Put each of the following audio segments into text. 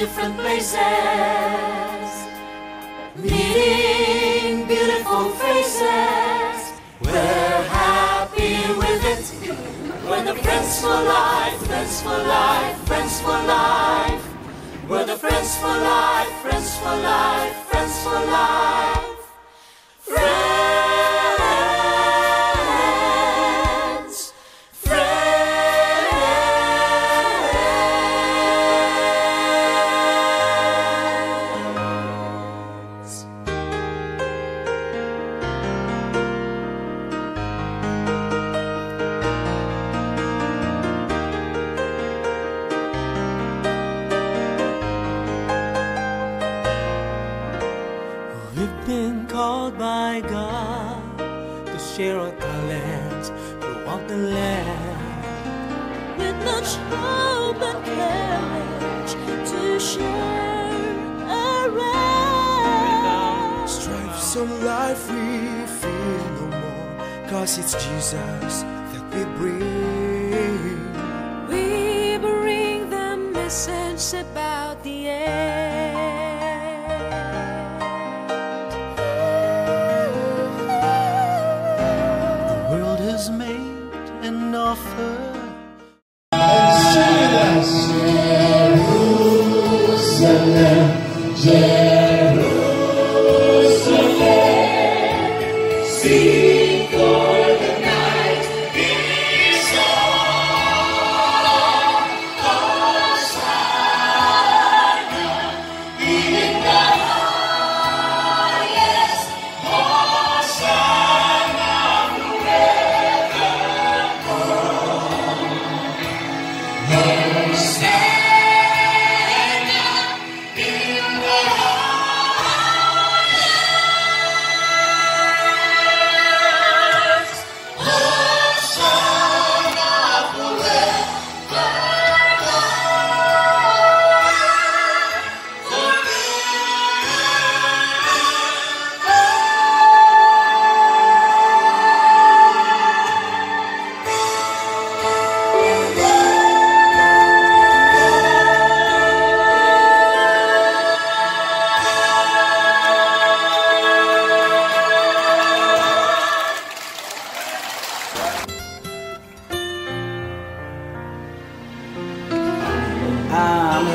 different places, meeting beautiful faces. We're happy with it. We're the friends for life, friends for life, friends for life. We're the friends for life, friends for life, friends for life. Friends, friends. We've been called by God to share our talents throughout the land, with much hope and courage to share around. Stripes of life we feel no more, 'cause it's Jesus that we bring. We bring the message about the end. The world has made an offer.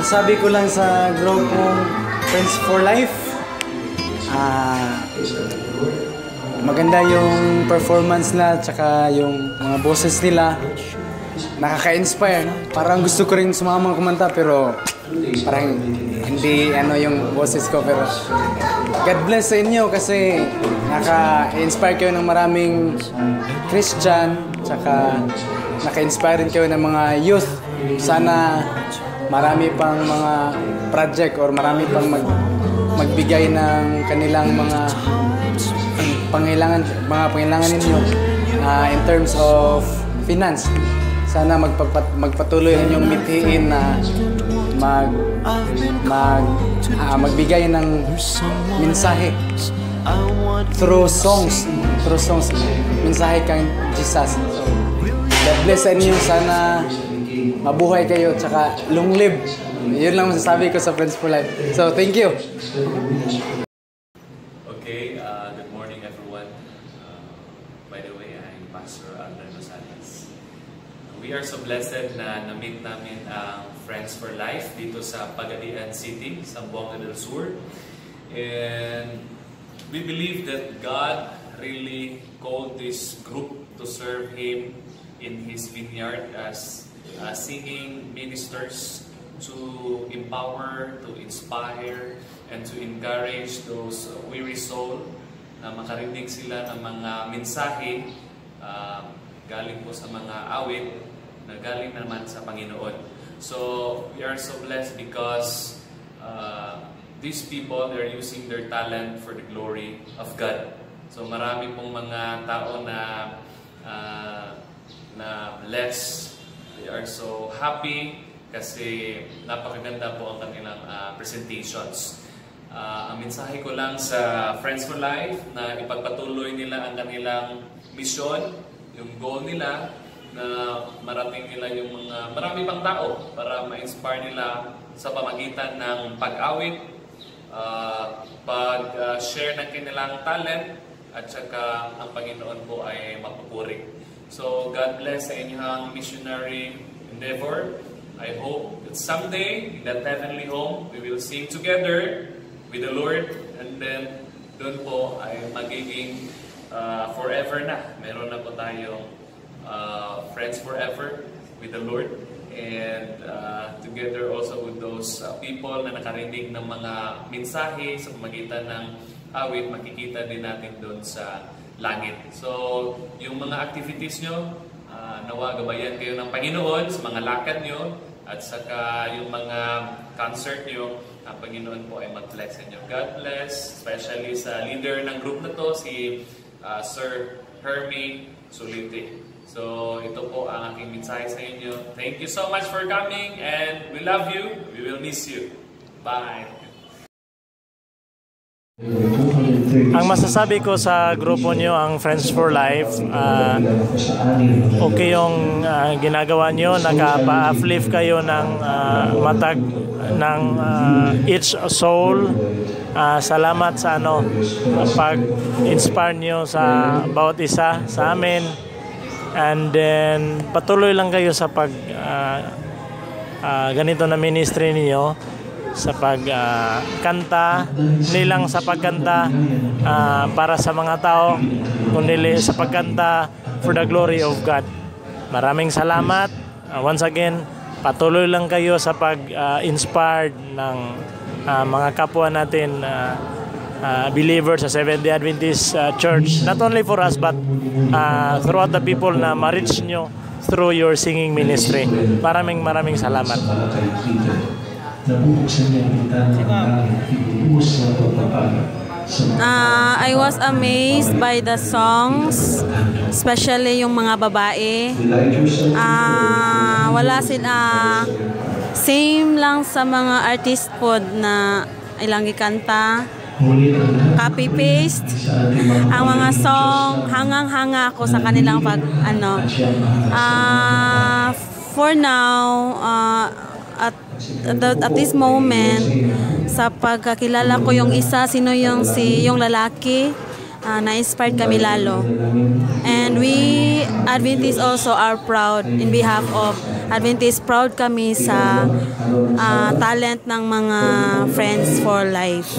Sabi ko lang sa group kong Friends for Life, maganda yung performance nila, tsaka yung mga boses nila, nakaka-inspire. Parang gusto ko rin sumama kumanta pero parang hindi yung boses ko, pero God bless sa inyo kasi naka-inspire kayo ng maraming Christian, tsaka naka-inspire rin kayo ng mga youth. Sana marami pang mga project or marami pang magbigay ng kanilang mga pangailangan ninyo in terms of finance. Sana magpatuloy ninyong mithiin na magbigay ng mensahe through songs, mensahe kang Jesus. God bless sa inyo, sana mabuhay kayo, tsaka long live. Yun lang masasabi ko sa Friends for Life. So, thank you. Okay, good morning everyone. By the way, I'm Pastor Alden Rosales. We are so blessed na na-meet namin ang Friends for Life dito sa Pagadian City, Zamboanga del Sur. And we believe that God really called this group to serve Him in His vineyard as singing ministers to empower, to inspire, and to encourage those weary soul na makarinig sila ng mga mensahe galing po sa mga awit na galing naman sa Panginoon. So we are so blessed because these people are using their talent for the glory of God. So marami pong mga tao na blessed. They are so happy kasi napakaganda po ang kanilang presentations. Ang mensahe ko lang sa Friends for Life na ipagpatuloy nila ang kanilang mission, yung goal nila na marating nila yung mga marami pang tao para ma-inspire nila sa pamagitan ng pag-awit, pag-share ng kanilang talent, at saka ang Panginoon po ay mapupuri. So God bless sa inyong missionary endeavor. I hope that someday in that heavenly home we will sing together with the Lord, and then doon po ay magiging forever na. Meron na po tayong friends forever with the Lord, and together also with those people na nakarinig ng mga mensahe sa pamagitan ng awit, makikita din natin doon sa langit. So, yung mga activities nyo, nawa gabayan kayo ng Panginoon sa mga lakad nyo, at saka yung mga concert nyo, ang Panginoon po ay mag-bless inyo. God bless, especially sa leader ng group na to, si Sir Hermie Solite. So, ito po ang aking mensahe sa inyo. Thank you so much for coming, and we love you. We will miss you. Bye! Ang masasabi ko sa grupo nyo, ang Friends for Life, okay yung ginagawa nyo, nakapa-uplift kayo ng matag ng each soul. Salamat sa pag-inspire nyo sa bawat isa sa amin, and then patuloy lang kayo sa pag ganito na ministry niyo, sa pagkanta, hindi lang sa pagkanta para sa mga tao, kundi sa pagkanta for the glory of God. Maraming salamat. Once again, patuloy lang kayo sa pag-inspired ng mga kapwa natin believers sa Seventh-day Adventist Church. Not only for us, but throughout the people na ma-reach nyo through your singing ministry. Maraming salamat. I was amazed by the songs, especially yung mga babae. Wala sila, same lang sa mga artist po na ilang ikanta, copy-paste. Ang mga song, hangang-hanga ako sa kanilang for now, at this moment, sa pagkakilala ko yung isa, yung lalaki, na-inspired kami lalo. And we Adventists also are proud in behalf of Adventists, proud kami sa talent ng mga Friends for Life.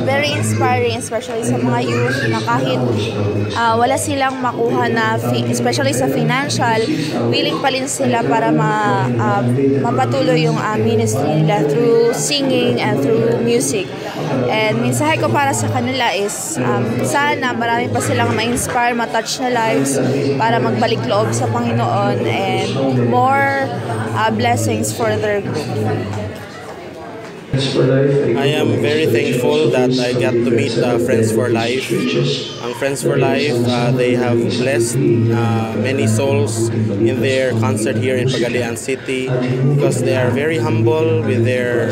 Very inspiring, especially sa mga youth na kahit wala silang makuha na, especially sa financial, willing pa rin sila para mapatuloy yung ministry nila through singing and through music. And mensahe ko para sa kanila is sana marami pa silang ma-inspire, ma-touch na lives para magbalik loob sa Panginoon, and more blessings for their group. I am very thankful that I got to meet Friends for Life. Ang Friends for Life, they have blessed many souls in their concert here in Pagadian City, because they are very humble with their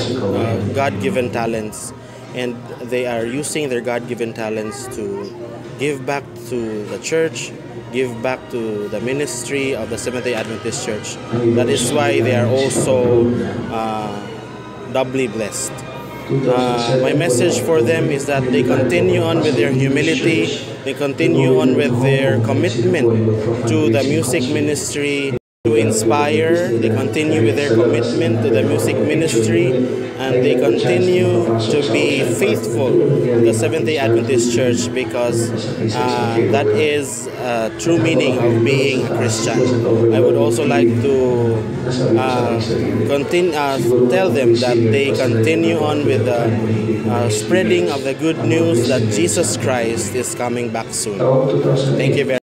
God-given talents, and they are using their God-given talents to give back to the church, give back to the ministry of the Seventh-day Adventist Church. That is why they are also doubly blessed. My message for them is that they continue on with their humility, they continue on with their commitment to the music ministry, to inspire, they continue with their commitment to the music ministry, and they continue to be faithful to the Seventh-day Adventist Church, because that is true meaning of being a Christian. I would also like to tell them that they continue on with the spreading of the good news that Jesus Christ is coming back soon. Thank you very much.